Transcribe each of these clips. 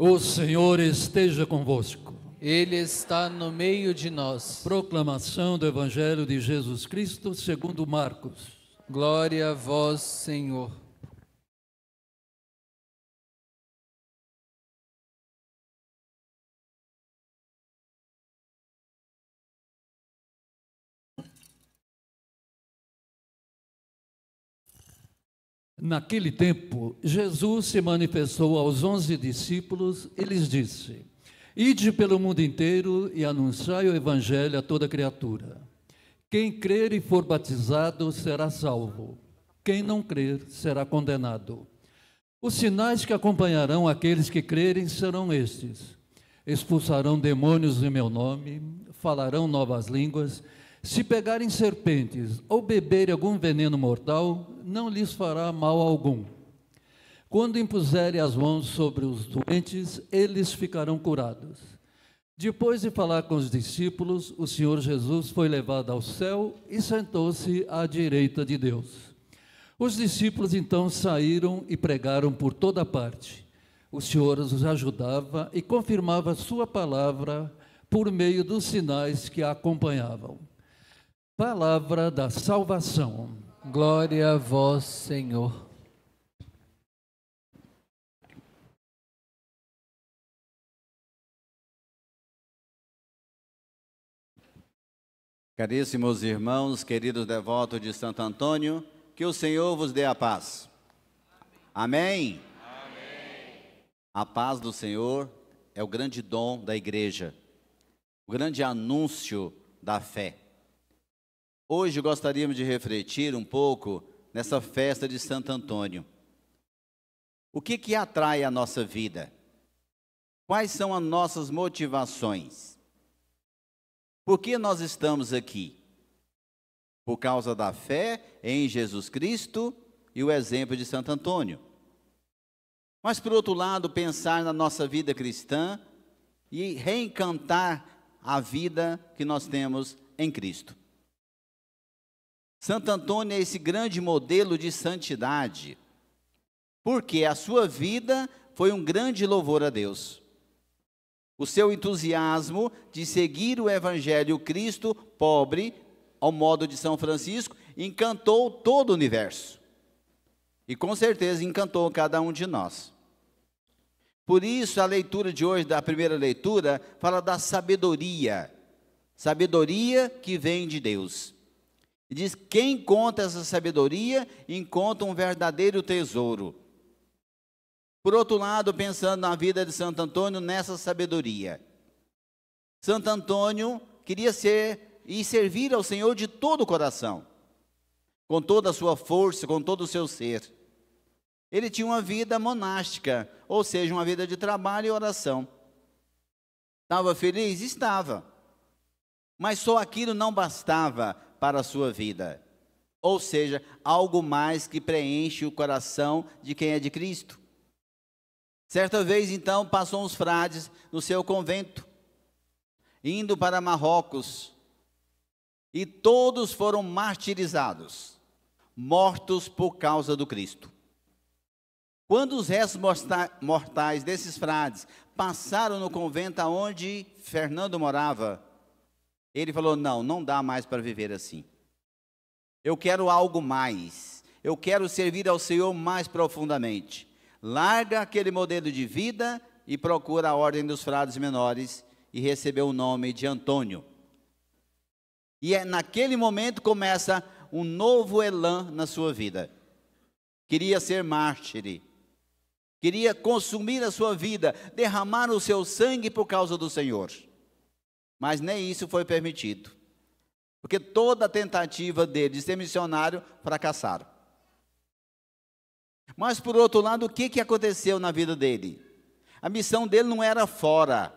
O Senhor esteja convosco. Ele está no meio de nós. Proclamação do Evangelho de Jesus Cristo segundo Marcos. Glória a vós, Senhor. Naquele tempo, Jesus se manifestou aos 11 discípulos e lhes disse: Ide pelo mundo inteiro e anunciai o Evangelho a toda criatura. Quem crer e for batizado será salvo. Quem não crer será condenado. Os sinais que acompanharão aqueles que crerem serão estes: expulsarão demônios em meu nome, falarão novas línguas, se pegarem serpentes ou beberem algum veneno mortal, não lhes fará mal algum. Quando impuserem as mãos sobre os doentes, eles ficarão curados. Depois de falar com os discípulos, o Senhor Jesus foi levado ao céu e sentou-se à direita de Deus. Os discípulos então saíram e pregaram por toda parte. O Senhor os ajudava e confirmava a sua palavra por meio dos sinais que a acompanhavam. Palavra da salvação. Glória a vós, Senhor. Caríssimos irmãos, queridos devotos de Santo Antônio, que o Senhor vos dê a paz. Amém? Amém. A paz do Senhor é o grande dom da igreja, o grande anúncio da fé. Hoje gostaríamos de refletir um pouco nessa festa de Santo Antônio. O que atrai a nossa vida? Quais são as nossas motivações? Por que nós estamos aqui? Por causa da fé em Jesus Cristo e o exemplo de Santo Antônio. Mas, por outro lado, pensar na nossa vida cristã e reencantar a vida que nós temos em Cristo. Santo Antônio é esse grande modelo de santidade, porque a sua vida foi um grande louvor a Deus. O seu entusiasmo de seguir o Evangelho Cristo pobre, ao modo de São Francisco, encantou todo o universo. E com certeza encantou cada um de nós. Por isso a leitura de hoje, da primeira leitura, fala da sabedoria. Sabedoria que vem de Deus. E diz: quem encontra essa sabedoria, encontra um verdadeiro tesouro. Por outro lado, pensando na vida de Santo Antônio, nessa sabedoria. Santo Antônio queria ser e servir ao Senhor de todo o coração, com toda a sua força, com todo o seu ser. Ele tinha uma vida monástica, ou seja, uma vida de trabalho e oração. Estava feliz? Estava. Mas só aquilo não bastava para a sua vida. Ou seja, algo mais que preenche o coração de quem é de Cristo. Certa vez, então, passou uns frades no seu convento, indo para Marrocos, e todos foram martirizados, mortos por causa do Cristo. Quando os restos mortais desses frades passaram no convento onde Fernando morava, ele falou: não dá mais para viver assim. Eu quero algo mais. Eu quero servir ao Senhor mais profundamente. Larga aquele modelo de vida e procura a ordem dos frades menores e recebeu o nome de Antônio. E naquele momento começa um novo elan na sua vida. Queria ser mártir. Queria consumir a sua vida, derramar o seu sangue por causa do Senhor. Mas nem isso foi permitido, porque toda a tentativa dele de ser missionário fracassaram. Mas, por outro lado, o que aconteceu na vida dele? A missão dele não era fora,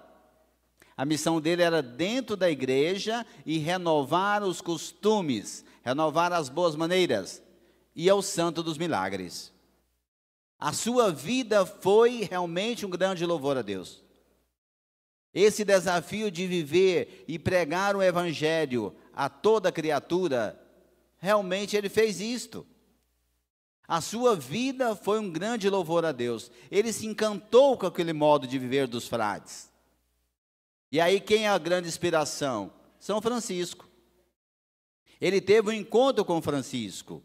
a missão dele era dentro da igreja e renovar os costumes, renovar as boas maneiras, e ao santo dos milagres. A sua vida foi realmente um grande louvor a Deus. Esse desafio de viver e pregar o Evangelho a toda criatura, realmente ele fez isto. A sua vida foi um grande louvor a Deus. Ele se encantou com aquele modo de viver dos frades. E aí quem é a grande inspiração? São Francisco. Ele teve um encontro com Francisco.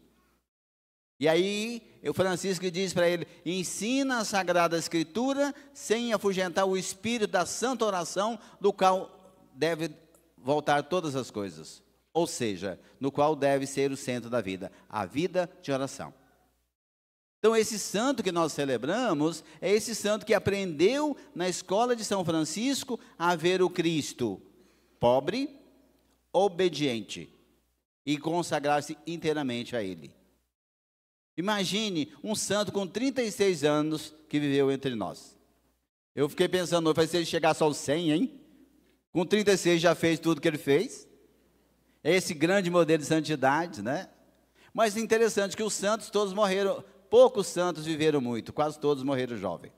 E aí o Francisco diz para ele: ensina a Sagrada Escritura sem afugentar o espírito da santa oração, do qual deve voltar todas as coisas. Ou seja, no qual deve ser o centro da vida, a vida de oração. Então esse santo que nós celebramos, é esse santo que aprendeu na escola de São Francisco a ver o Cristo pobre, obediente e consagrar-se inteiramente a Ele. Imagine um santo com 36 anos que viveu entre nós. Eu fiquei pensando, se ele chegasse aos 100, hein? Com 36 já fez tudo que ele fez. É esse grande modelo de santidade, né? Mas é interessante que os santos todos morreram. Poucos santos viveram muito, quase todos morreram jovens.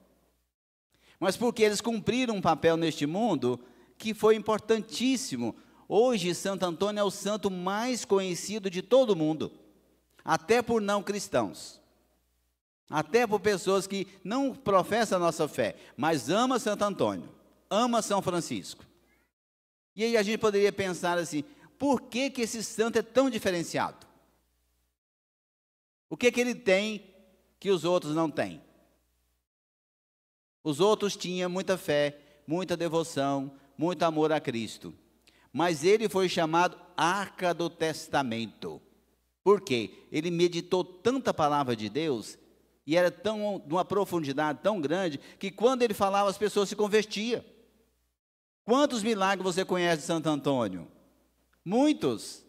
Mas porque eles cumpriram um papel neste mundo que foi importantíssimo. Hoje, Santo Antônio é o santo mais conhecido de todo o mundo, até por não cristãos, até por pessoas que não professam a nossa fé, mas ama Santo Antônio, ama São Francisco. E aí a gente poderia pensar assim, por que esse santo é tão diferenciado? O que ele tem que os outros não têm? Os outros tinham muita fé, muita devoção, muito amor a Cristo. Mas ele foi chamado Arca do Testamento. Por quê? Ele meditou tanta palavra de Deus, e era de uma profundidade tão grande, que quando ele falava as pessoas se convertiam. Quantos milagres você conhece de Santo Antônio? Muitos.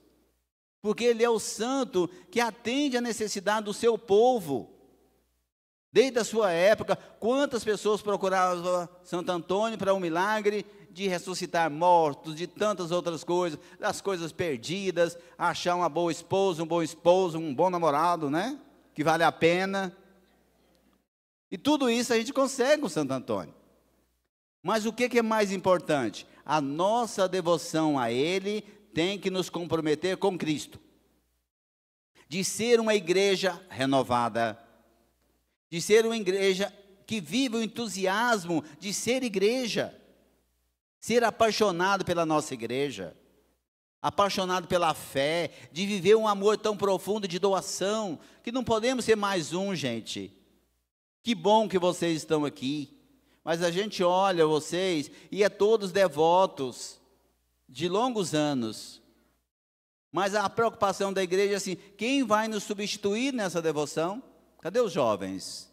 Porque ele é o santo que atende a necessidade do seu povo. Desde a sua época, quantas pessoas procuravam Santo Antônio para um milagre de ressuscitar mortos, de tantas outras coisas, das coisas perdidas, achar uma boa esposa, um bom esposo, um bom namorado, né? Que vale a pena. E tudo isso a gente consegue com Santo Antônio. Mas o que é mais importante? A nossa devoção a ele tem que nos comprometer com Cristo. De ser uma igreja renovada, de ser uma igreja que vive o entusiasmo de ser igreja, ser apaixonado pela nossa igreja, apaixonado pela fé, de viver um amor tão profundo de doação, que não podemos ser mais um, gente. Que bom que vocês estão aqui, mas a gente olha vocês e é todos devotos de longos anos. Mas a preocupação da igreja é assim, quem vai nos substituir nessa devoção? Cadê os jovens?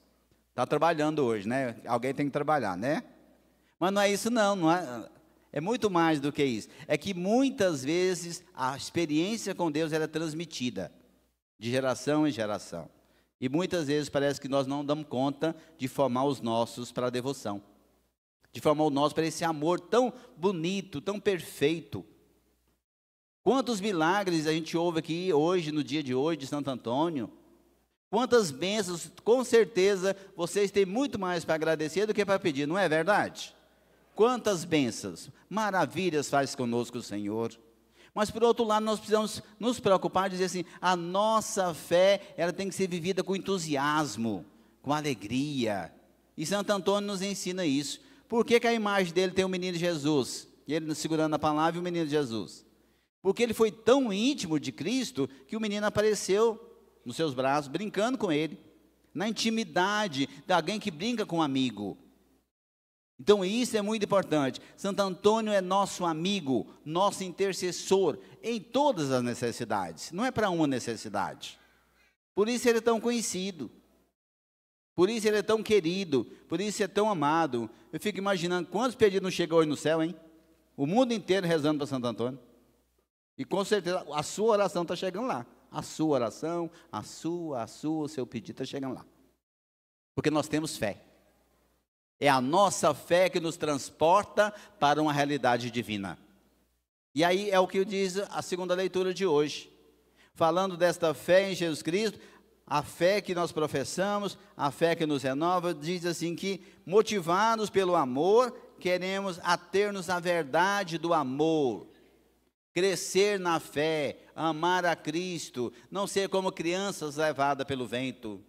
Está trabalhando hoje, né? Alguém tem que trabalhar, né? Mas não é isso não, é muito mais do que isso. É que muitas vezes a experiência com Deus ela é transmitida de geração em geração. E muitas vezes parece que nós não damos conta de formar os nossos para a devoção. De formar o nosso para esse amor tão bonito, tão perfeito. Quantos milagres a gente ouve aqui hoje, no dia de hoje, de Santo Antônio. Quantas bênçãos, com certeza, vocês têm muito mais para agradecer do que para pedir, não é verdade? Quantas bênçãos, maravilhas faz conosco o Senhor. Mas, por outro lado, nós precisamos nos preocupar e dizer assim, a nossa fé, ela tem que ser vivida com entusiasmo, com alegria. E Santo Antônio nos ensina isso. Por que a imagem dele tem o menino Jesus? Ele segurando a palavra e o menino Jesus. Porque ele foi tão íntimo de Cristo, que o menino apareceu nos seus braços, brincando com ele, na intimidade de alguém que brinca com um amigo. Então isso é muito importante. Santo Antônio é nosso amigo, nosso intercessor, em todas as necessidades, não é para uma necessidade. Por isso ele é tão conhecido, por isso ele é tão querido, por isso é tão amado. Eu fico imaginando quantos pedidos não chegam hoje no céu, hein? O mundo inteiro rezando para Santo Antônio. E com certeza a sua oração está chegando lá. A sua oração, o seu pedido está chegando lá. Porque nós temos fé. É a nossa fé que nos transporta para uma realidade divina. E aí é o que diz a segunda leitura de hoje. Falando desta fé em Jesus Cristo, a fé que nós professamos, a fé que nos renova, diz assim que, motivados pelo amor, queremos ater-nos à verdade do amor. Crescer na fé, amar a Cristo, não ser como crianças levadas pelo vento.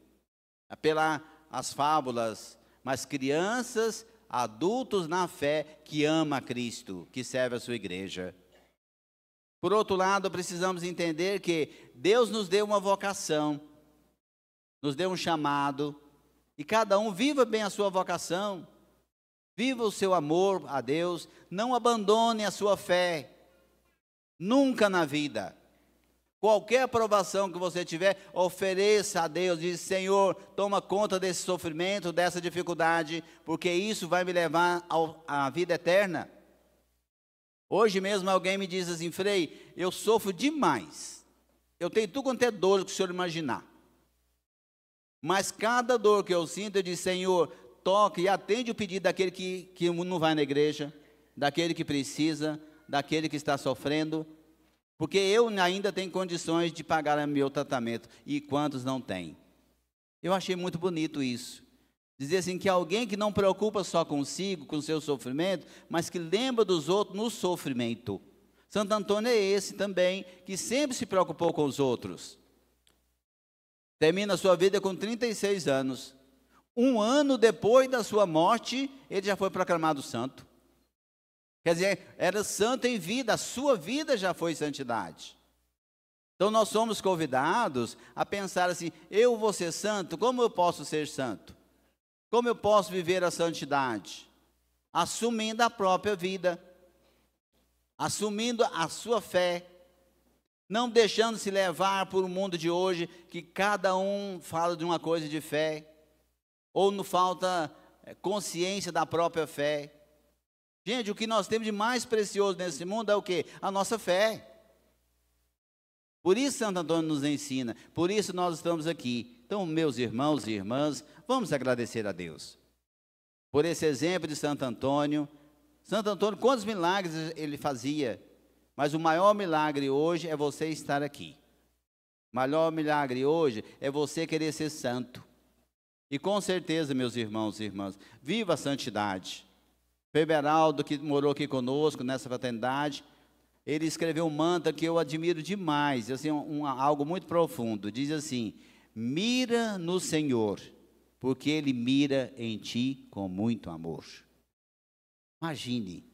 pelas fábulas, mas crianças, adultos na fé que ama a Cristo, que serve a sua igreja. Por outro lado, precisamos entender que Deus nos deu uma vocação, nos deu um chamado, e cada um viva bem a sua vocação, viva o seu amor a Deus, não abandone a sua fé, nunca na vida. Qualquer provação que você tiver, ofereça a Deus, diz: Senhor, toma conta desse sofrimento, dessa dificuldade, porque isso vai me levar à vida eterna. Hoje mesmo alguém me diz assim: Frei, eu sofro demais, eu tenho tudo quanto é dor que o senhor imaginar, mas cada dor que eu sinto, eu digo: Senhor, toque e atende o pedido daquele que não vai na igreja, daquele que precisa, daquele que está sofrendo, porque eu ainda tenho condições de pagar o meu tratamento, e quantos não têm? Eu achei muito bonito isso. Dizer assim, que alguém que não preocupa só consigo, com o seu sofrimento, mas que lembra dos outros no sofrimento. Santo Antônio é esse também, que sempre se preocupou com os outros. Termina a sua vida com 36 anos. Um ano depois da sua morte, ele já foi proclamado santo. Quer dizer, era santo em vida, a sua vida já foi santidade. Então nós somos convidados a pensar assim: eu vou ser santo, como eu posso ser santo? Como eu posso viver a santidade? Assumindo a própria vida, assumindo a sua fé, não deixando se levar por um mundo de hoje, que cada um fala de uma coisa de fé, ou não falta consciência da própria fé. Gente, o que nós temos de mais precioso nesse mundo é o quê? A nossa fé. Por isso Santo Antônio nos ensina, por isso nós estamos aqui. Então, meus irmãos e irmãs, vamos agradecer a Deus por esse exemplo de Santo Antônio. Santo Antônio, quantos milagres ele fazia, mas o maior milagre hoje é você estar aqui. O maior milagre hoje é você querer ser santo. E com certeza, meus irmãos e irmãs, viva a santidade. Feberaldo, que morou aqui conosco nessa fraternidade, ele escreveu um mantra que eu admiro demais, assim, algo muito profundo. Diz assim: mira no Senhor, porque Ele mira em ti com muito amor. Imagine,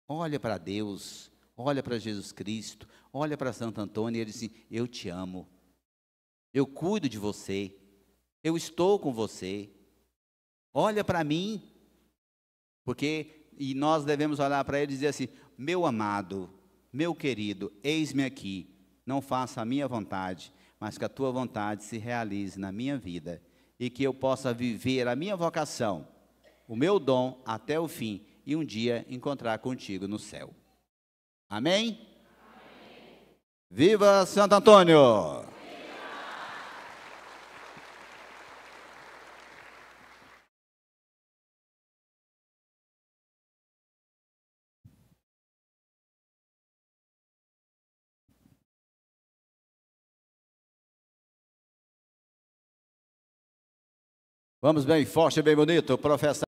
olha para Deus, olha para Jesus Cristo, olha para Santo Antônio, e ele diz assim: eu te amo, eu cuido de você, eu estou com você, olha para mim. E nós devemos olhar para ele e dizer assim: meu amado, meu querido, eis-me aqui, não faça a minha vontade, mas que a tua vontade se realize na minha vida, e que eu possa viver a minha vocação, o meu dom até o fim, e um dia encontrar contigo no céu. Amém? Amém. Viva Santo Antônio! Vamos bem forte, bem bonito, professor.